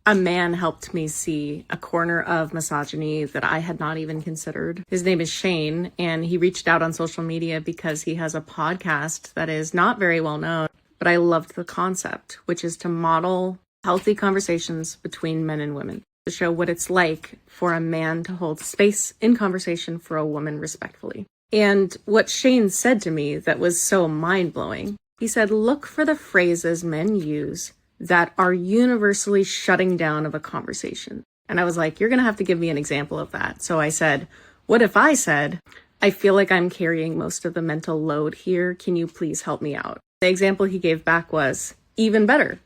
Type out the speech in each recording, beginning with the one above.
A man helped me see a corner of misogyny that I had not even considered. His name is Shane, and he reached out on social media because he has a podcast that is not very well known, but I loved the concept, which is to model healthy conversations between men and women, to show what it's like for a man to hold space in conversation for a woman respectfully. And what Shane said to me that was so mind-blowing, he said, look for the phrases men use that are universally shutting down of a conversation. And I was like, you're going to have to give me an example of that. So I said, what if I said, I feel like I'm carrying most of the mental load here. Can you please help me out? The example he gave back was, even better, ...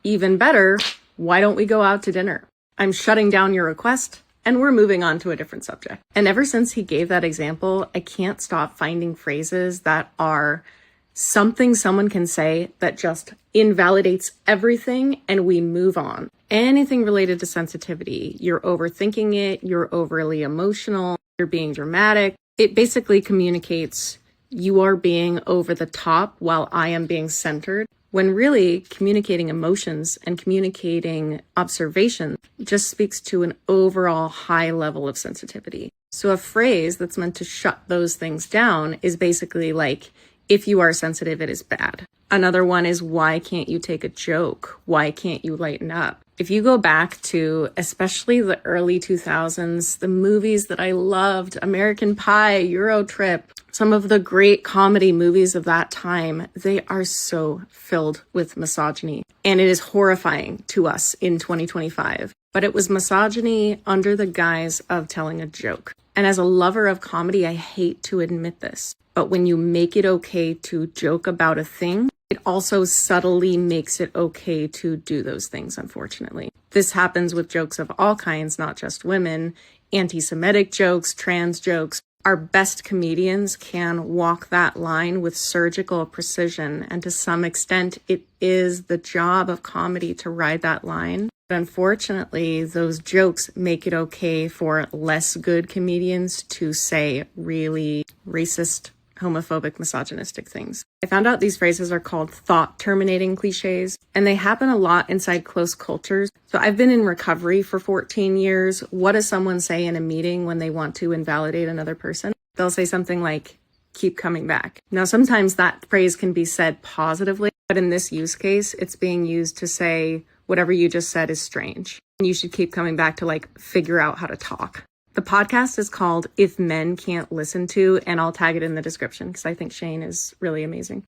Even better, why don't we go out to dinner? I'm shutting down your request and we're moving on to a different subject. And ever since he gave that example, I can't stop finding phrases that are something someone can say that just invalidates everything and we move on. Anything related to sensitivity, you're overthinking it, you're overly emotional, you're being dramatic. It basically communicates you are being over the top while I am being centered, when really communicating emotions and communicating observation just speaks to an overall high level of sensitivity. So a phrase that's meant to shut those things down is basically like, if you are sensitive, it is bad. Another one is, why can't you take a joke? Why can't you lighten up? If you go back to especially the early 2000s, the movies that I loved, American Pie, Euro Trip, some of the great comedy movies of that time, they are so filled with misogyny. And it is horrifying to us in 2025. But it was misogyny under the guise of telling a joke. And as a lover of comedy, I hate to admit this, but when you make it okay to joke about a thing, it also subtly makes it okay to do those things, unfortunately. This happens with jokes of all kinds, not just women, anti-Semitic jokes, trans jokes. Our best comedians can walk that line with surgical precision, and to some extent, it is the job of comedy to ride that line. But unfortunately, those jokes make it okay for less good comedians to say really racist, homophobic, misogynistic things. I found out these phrases are called thought-terminating clichés, and they happen a lot inside close cultures. So I've been in recovery for 14 years. What does someone say in a meeting when they want to invalidate another person? They'll say something like, keep coming back. Now, sometimes that phrase can be said positively, but in this use case, it's being used to say, whatever you just said is strange. And you should keep coming back to figure out how to talk. The podcast is called If Men Can't Listen To, and I'll tag it in the description because I think Shane is really amazing.